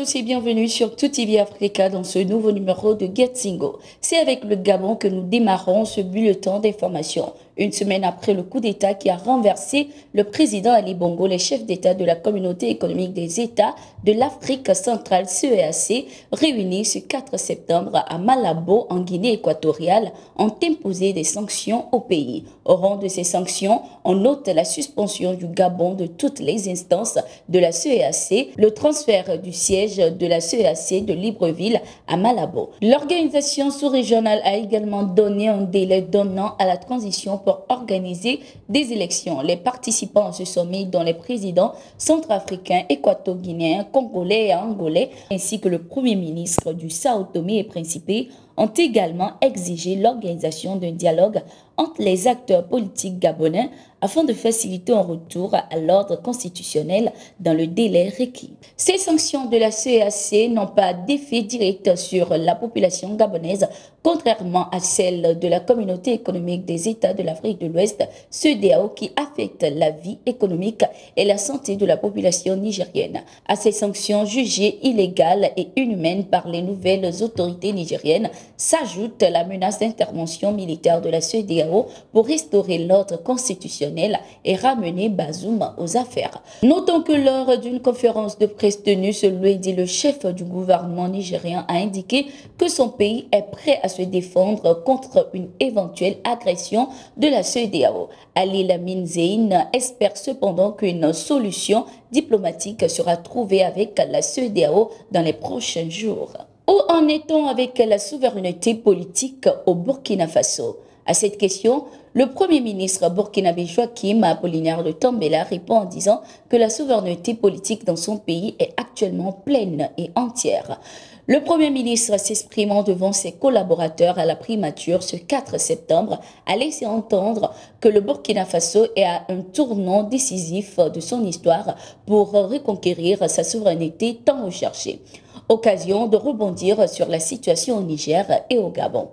tous et bienvenue sur Tout TV Africa dans ce nouveau numéro de Getsingo. C'est avec le Gabon que nous démarrons ce bulletin d'information. Une semaine après le coup d'État qui a renversé le président Ali Bongo, les chefs d'État de la Communauté économique des États de l'Afrique centrale CEEAC, réunis ce 4 septembre à Malabo, en Guinée équatoriale, ont imposé des sanctions au pays. Au rang de ces sanctions, on note la suspension du Gabon de toutes les instances de la CEEAC, le transfert du siège de la CEEAC de Libreville à Malabo. L'organisation sous-régionale a également donné un délai d'un an à la transition pour organiser des élections. Les participants à ce sommet, dont les présidents centrafricains, équato-guinéens, congolais et angolais, ainsi que le premier ministre du Sao Tomé et Principe, ont également exigé l'organisation d'un dialogue entre les acteurs politiques gabonais afin de faciliter un retour à l'ordre constitutionnel dans le délai requis. Ces sanctions de la CEEAC n'ont pas d'effet direct sur la population gabonaise, contrairement à celles de la Communauté économique des États de l'Afrique de l'Ouest, CEDEAO, qui affectent la vie économique et la santé de la population nigérienne. À ces sanctions jugées illégales et inhumaines par les nouvelles autorités nigériennes s'ajoute la menace d'intervention militaire de la CEDEAO pour restaurer l'ordre constitutionnel et ramener Bazoum aux affaires. Notons que lors d'une conférence de presse tenue ce lundi, le chef du gouvernement nigérien a indiqué que son pays est prêt à se défendre contre une éventuelle agression de la CEDEAO. Ali Lamine Zeine espère cependant qu'une solution diplomatique sera trouvée avec la CEDEAO dans les prochains jours. Où en est-on avec la souveraineté politique au Burkina Faso? À cette question, le Premier ministre burkinabé Joachim Apollinaire de Tambela répond en disant que la souveraineté politique dans son pays est actuellement pleine et entière. Le Premier ministre, s'exprimant devant ses collaborateurs à la primature ce 4 septembre, a laissé entendre que le Burkina Faso est à un tournant décisif de son histoire pour reconquérir sa souveraineté tant recherchée. Occasion de rebondir sur la situation au Niger et au Gabon.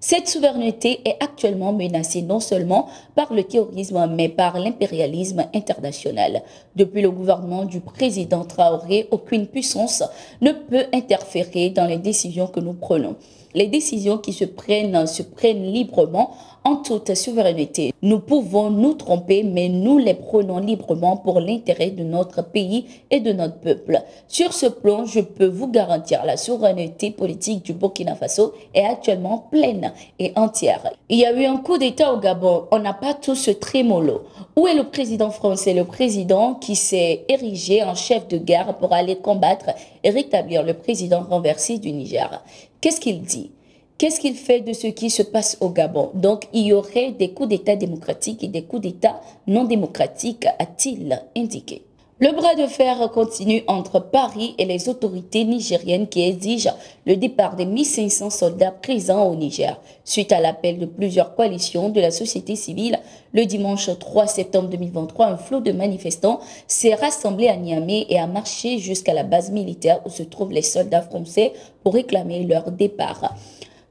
Cette souveraineté est actuellement menacée non seulement par le terrorisme, mais par l'impérialisme international. Depuis le gouvernement du président Traoré, aucune puissance ne peut interférer dans les décisions que nous prenons. Les décisions qui se prennent librement en toute souveraineté. Nous pouvons nous tromper, mais nous les prenons librement pour l'intérêt de notre pays et de notre peuple. Sur ce plan, je peux vous garantir la souveraineté politique du Burkina Faso est actuellement pleine et entière. Il y a eu un coup d'État au Gabon. On n'a pas tous ce trémolo. Où est le président français, le président qui s'est érigé en chef de guerre pour aller combattre et rétablir le président renversé du Niger? Qu'est-ce qu'il dit? Qu'est-ce qu'il fait de ce qui se passe au Gabon? Donc, il y aurait des coups d'État démocratiques et des coups d'État non démocratiques, a-t-il indiqué. Le bras de fer continue entre Paris et les autorités nigériennes qui exigent le départ des 1500 soldats présents au Niger. Suite à l'appel de plusieurs coalitions de la société civile, le dimanche 3 septembre 2023, un flot de manifestants s'est rassemblé à Niamey et a marché jusqu'à la base militaire où se trouvent les soldats français pour réclamer leur départ.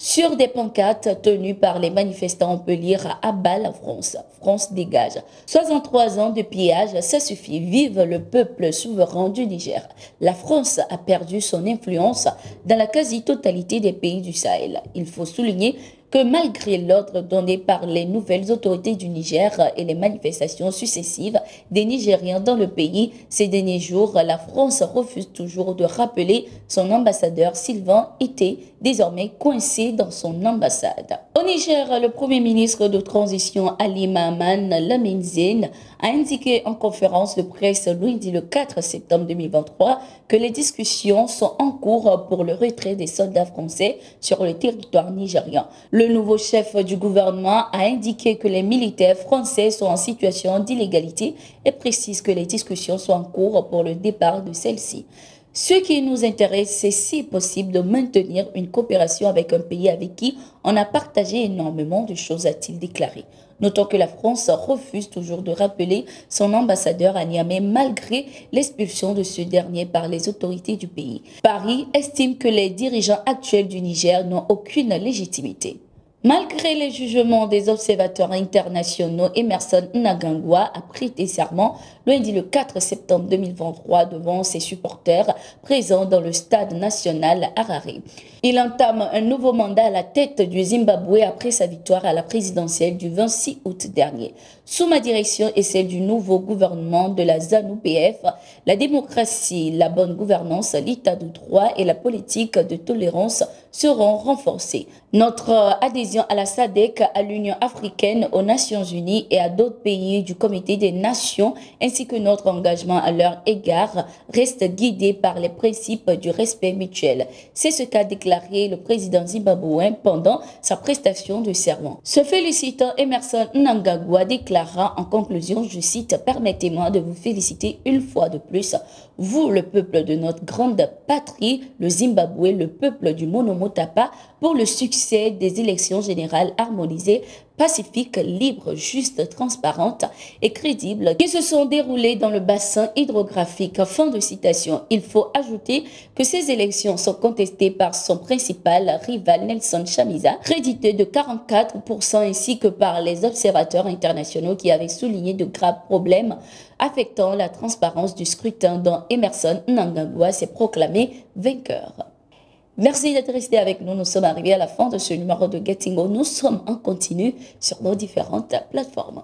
Sur des pancartes tenues par les manifestants, on peut lire « À bas la France, France dégage ». 63 ans de pillage, ça suffit. Vive le peuple souverain du Niger. La France a perdu son influence dans la quasi-totalité des pays du Sahel. Il faut souligner que malgré l'ordre donné par les nouvelles autorités du Niger et les manifestations successives des Nigériens dans le pays, ces derniers jours, la France refuse toujours de rappeler son ambassadeur Sylvain Ité, désormais coincé dans son ambassade. Au Niger, le Premier ministre de transition Ali Mahaman Lamine Zeine a indiqué en conférence de presse lundi le 4 septembre 2023 que les discussions sont en cours pour le retrait des soldats français sur le territoire nigérien. Le nouveau chef du gouvernement a indiqué que les militaires français sont en situation d'illégalité et précise que les discussions sont en cours pour le départ de celles-ci. Ce qui nous intéresse, c'est si possible de maintenir une coopération avec un pays avec qui on a partagé énormément de choses, a-t-il déclaré. Notons que la France refuse toujours de rappeler son ambassadeur à Niamey malgré l'expulsion de ce dernier par les autorités du pays. Paris estime que les dirigeants actuels du Niger n'ont aucune légitimité. Malgré les jugements des observateurs internationaux, Emerson Mnangagwa a prêté serment lundi le 4 septembre 2023 devant ses supporters présents dans le stade national Harare. Il entame un nouveau mandat à la tête du Zimbabwe après sa victoire à la présidentielle du 26 août dernier. Sous ma direction et celle du nouveau gouvernement de la ZANU-PF, la démocratie, la bonne gouvernance, l'état de droit et la politique de tolérance seront renforcées. Notre adhésion à la SADC, à l'Union africaine, aux Nations unies et à d'autres pays du Comité des Nations, ainsi que notre engagement à leur égard, reste guidé par les principes du respect mutuel. C'est ce qu'a déclaré le président zimbabwéen pendant sa prestation de serment. Se félicitant, Emerson Mnangagwa déclara en conclusion, je cite, « Permettez-moi de vous féliciter une fois de plus, vous, le peuple de notre grande patrie, le Zimbabwe, le peuple du Monomotapa, pour le succès des élections générales harmonisées, pacifiques, libres, justes, transparentes et crédibles qui se sont déroulées dans le bassin hydrographique. » Fin de citation. Il faut ajouter que ces élections sont contestées par son principal rival Nelson Chamisa, crédité de 44%, ainsi que par les observateurs internationaux qui avaient souligné de graves problèmes affectant la transparence du scrutin dont Emerson Mnangagwa s'est proclamé vainqueur. Merci d'être resté avec nous. Nous sommes arrivés à la fin de ce numéro de Getingo. Nous sommes en continu sur nos différentes plateformes.